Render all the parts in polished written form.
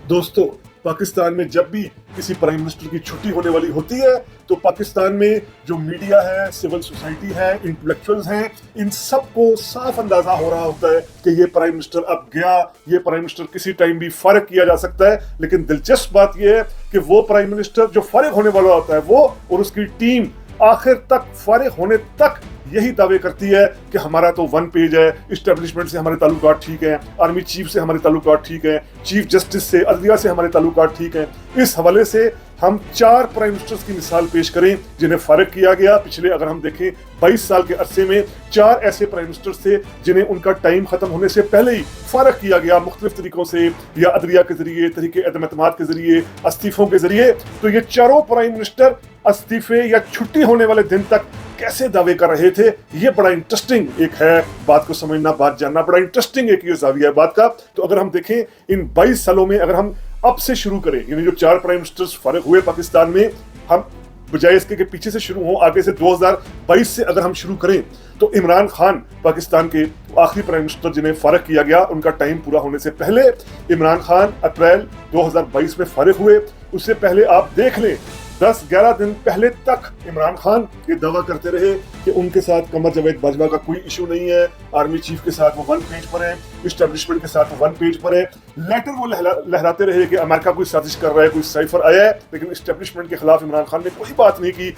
دوستو پاکستان میں جب بھی کسی پرائم منسٹر کی چھٹی ہونے والی ہوتی ہے تو پاکستان میں جو میڈیا ہے، سول سوسائٹی ہے، انٹلیکچوئلز ہیں، ان سب کو صاف اندازہ ہو رہا ہوتا ہے کہ یہ پرائم منسٹر اب گیا، یہ پرائم منسٹر کسی ٹائم بھی فارغ کیا جا سکتا ہے۔ لیکن دلچسپ بات یہ ہے کہ وہ پرائم منسٹر جو فارغ ہونے والا ہوتا ہے وہ اور اس کی ٹیم آخر تک فارغ ہونے تک یہی دعوے کرتی ہے کہ ہمارا تو ون پیج ہے، اسٹیبلشمنٹ سے ہمارے تعلقات ٹھیک ہیں، آرمی چیف سے ہمارے تعلقات ٹھیک ہیں، چیف جسٹس سے، عدلیہ سے ہمارے تعلقات ٹھیک ہیں۔ اس حوالے سے ہم 4 پرائم منسٹرز کی مثال پیش کریں جنہیں فارغ کیا گیا۔ پچھلے اگر ہم دیکھیں 22 سال کے عرصے میں 4 ایسے پرائم منسٹرز تھے جنہیں ان کا ٹائم ختم ہونے سے پہلے ہی فارغ کیا گیا، مختلف طریقوں سے، یا عدلیہ کے ذریعے، تحریک عدم اعتماد کے ذریعے، استعفوں کے ذریعے۔ تو یہ چاروں پرائم منسٹر استعفے یا چھٹی ہونے والے دن تک کیسے دعوے کر رہے تھے، یہ بڑا انٹرسٹنگ ایک ہے، بات کو سمجھنا، بات جاننا، بڑا انٹرسٹنگ ایک یہ زاویہ ہے بات کا۔ تو اگر ہم دیکھیں ان 22 سالوں میں، اگر ہم اب سے شروع کریں، یعنی جو 4 پرائم منسٹرز فارغ ہوئے پاکستان میں، ہم بجائے اس کے کہ پیچھے سے شروع ہوں، آگے سے 2022 سے اگر ہم شروع کریں تو عمران خان پاکستان کے آخری پرائم منسٹر جنہیں فارغ کیا گیا، ان کا ٹائم پورا ہونے سے پہلے عمران خان اپریل 2022 میں فارغ ہوئے۔ اس سے پہلے آپ دیکھ لیں 10-11 دن پہلے تک عمران خان یہ دعویٰ کرتے رہے کہ ان کے ساتھ قمر جاوید باجوہ کا کوئی ایشو نہیں ہے، آرمی چیف کے ساتھ وہ ون پیج پر ہے، اسٹیبلشمنٹ کے ساتھ وہ ون پیج پر ہے۔ لیٹر وہ لہراتے رہے کہ امریکہ کوئی سازش کر رہا ہے، کوئی سائفر آیا ہے، لیکن اسٹیبلشمنٹ کے خلاف عمران خان نے کوئی بات نہیں کی۔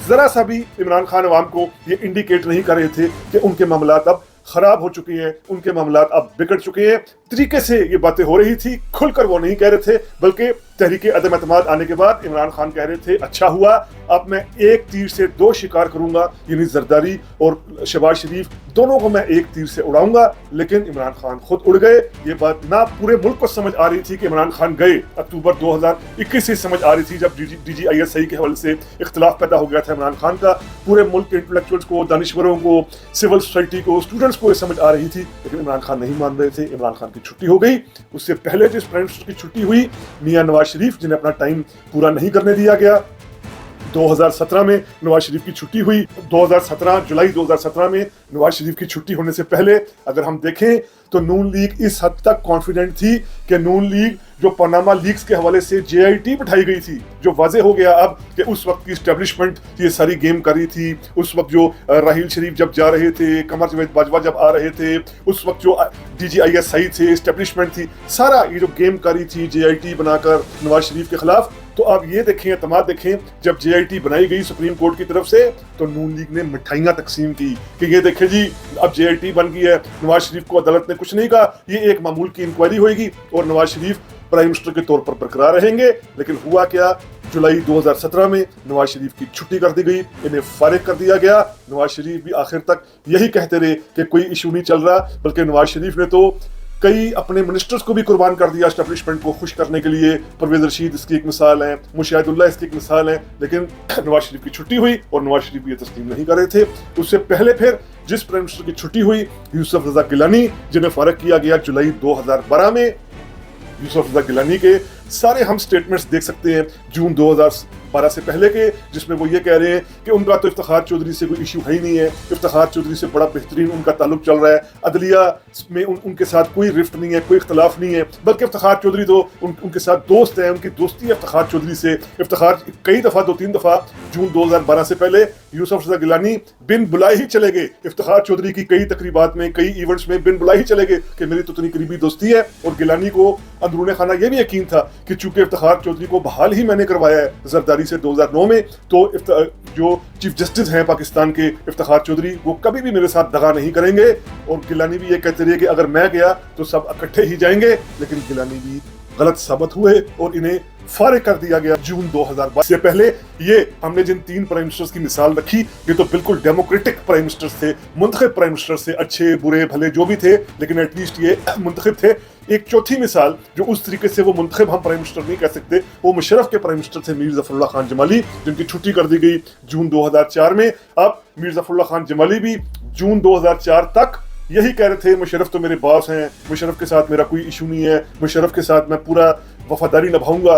ذرا سا بھی عمران خان عوام کو یہ انڈیکیٹ نہیں کر رہے تھے کہ ان کے معاملات اب خراب ہو چکے ہیں، ان کے معاملات اب بگڑ چکے ہیں۔ طریقے سے یہ باتیں ہو رہی تھی، کھل کر وہ نہیں کہہ رہے تھے، بلکہ تحریک عدم اعتماد آنے کے بعد عمران خان کہہ رہے تھے اچھا ہوا اب میں ایک تیر سے 2 شکار کروں گا، یعنی زرداری اور شہباز شریف دونوں کو میں ایک تیر سے اڑاؤں گا۔ لیکن عمران خان خود اڑ گئے۔ یہ بات نہ پورے ملک کو سمجھ آ رہی تھی کہ عمران خان گئے، اکتوبر 2021 سے سمجھ آ رہی تھی جب D G I S I کے حوالے سے اختلاف پیدا ہو گیا تھا عمران خان کا۔ پورے ملک کے انٹلیکچوئلز کو، دانشوروں کو، سول سوسائٹی کو، اسٹوڈنٹس کو یہ سمجھ آ رہی تھی، لیکن عمران خان نہیں مان رہے تھے۔ عمران خان کی چھٹی ہو گئی۔ اس سے پہلے جس پرائم منسٹر کی چھٹی ہوئی میاں نواز شریف، جنہیں اپنا ٹائم پورا نہیں کرنے دیا گیا، 2017 میں نواز شریف کی چھٹی ہوئی۔ 2017 جولائی 2017 میں نواز شریف کی چھٹی ہونے سے پہلے اگر ہم دیکھیں تو نون لیگ اس حد تک کانفیڈنٹ تھی کہ نون لیگ جو پاناما لیکس کے حوالے سے جے آئی ٹی بٹھائی گئی تھی، جو واضح ہو گیا اب کہ اس وقت کی اسٹیبلشمنٹ یہ ساری گیم کر رہی تھی، اس وقت جو راحیل شریف جب جا رہے تھے، قمر جاوید باجوہ جب آ رہے تھے، اس وقت جو D G I S I تھے، اسٹیبلشمنٹ تھی، سارا یہ جو گیم کر رہی تھی جے آئی ٹی بنا کر نواز شریف کے خلاف۔ تو آپ یہ دیکھیں، اعتماد دیکھیں، جب جے آئی ٹی بنائی گئی سپریم کورٹ کی طرف سے تو نون لیگ نے مٹھائیاں تقسیم کی کہ یہ دیکھیں جی اب جے آئی ٹی بن گئی ہے، نواز شریف کو عدالت نے کچھ نہیں کہا، یہ ایک معمول کی انکوائری ہوئے گی اور نواز شریف پرائم منسٹر کے طور پر برقرار رہیں گے۔ لیکن ہوا کیا، جولائی 2017 میں نواز شریف کی چھٹی کر دی گئی، انہیں فارغ کر دیا گیا۔ نواز شریف بھی آخر تک یہی کہتے رہے کہ کوئی ایشو نہیں چل رہا، بلکہ نواز شریف نے تو کئی اپنے منسٹرز کو بھی قربان کر دیا اسٹیبلشمنٹ کو خوش کرنے کے لیے۔ پرویز رشید اس کی ایک مثال ہے، مشاہد اللہ اس کی ایک مثال ہے۔ لیکن نواز شریف کی چھٹی ہوئی اور نواز شریف بھی یہ تسلیم نہیں کر رہے تھے۔ اس سے پہلے پھر جس پرائم منسٹر کی چھٹی ہوئی، یوسف رضا گیلانی، جنہیں فارغ کیا گیا جولائی 2012 میں۔ یوسف رضا گیلانی کے سارے ہم سٹیٹمنٹس دیکھ سکتے ہیں جون 2012 سے پہلے کے، جس میں وہ یہ کہہ رہے ہیں کہ ان کا تو افتخار چودھری سے کوئی ایشو ہے ہی نہیں ہے، افتخار چودھری سے بڑا بہترین ان کا تعلق چل رہا ہے، عدلیہ میں ان کے ساتھ کوئی رفت نہیں ہے، کوئی اختلاف نہیں ہے، بلکہ افتخار چودھری تو ان کے ساتھ دوست ہیں، ان کی دوستی ہے افتخار چودھری سے۔ افتخار کئی دفعہ 2-3 دفعہ جون 2012 سے پہلے یوسف رضا گیلانی بن بلائے ہی چلے گئے افتخار چودھری کی کئی تقریبات میں، کئی ایونٹس میں بن بلائے ہی چلے گئے کہ میری تو اتنی قریبی دوستی ہے۔ اور گیلانی کو اندرون خانہ یہ بھی یقین تھا کہ چونکہ افتخار چودھری کو بحال ہی میں نے کروایا ہے زرداری سے 2009 میں، تو جو چیف جسٹس ہیں پاکستان کے افتخار چودھری، وہ کبھی بھی میرے ساتھ دغا نہیں کریں گے۔ اور گیلانی بھی یہ کہتے رہے کہ اگر میں گیا تو سب اکٹھے ہی جائیں گے، لیکن گیلانی بھی غلط ثابت ہوئے اور انہیں فارغ کر دیا گیا جون 2022 سے پہلے۔ یہ ہم نے جن 3 پرائم منسٹرز کی مثال رکھی، یہ تو بالکل ڈیموکریٹک پرائم منسٹرز تھے، منتخب پرائم منسٹرز تھے، اچھے برے بھلے جو بھی تھے، لیکن ایٹ لیسٹ یہ منتخب تھے۔ ایک چوتھی مثال جو اس طریقے سے وہ منتخب ہم پرائم منسٹر نہیں کہہ سکتے، وہ مشرف کے پرائم منسٹر تھے میر ظفر اللہ خان جمالی، جن کی چھٹی کر دی گئی جون 2004 میں۔ اب میر ظفر اللہ خان جمالی بھی جون 2004 تک یہی کہہ رہے تھے مشرف تو میرے باس ہیں، مشرف کے ساتھ میرا کوئی ایشو نہیں ہے، مشرف کے ساتھ میں پورا وفاداری نبھاؤں گا۔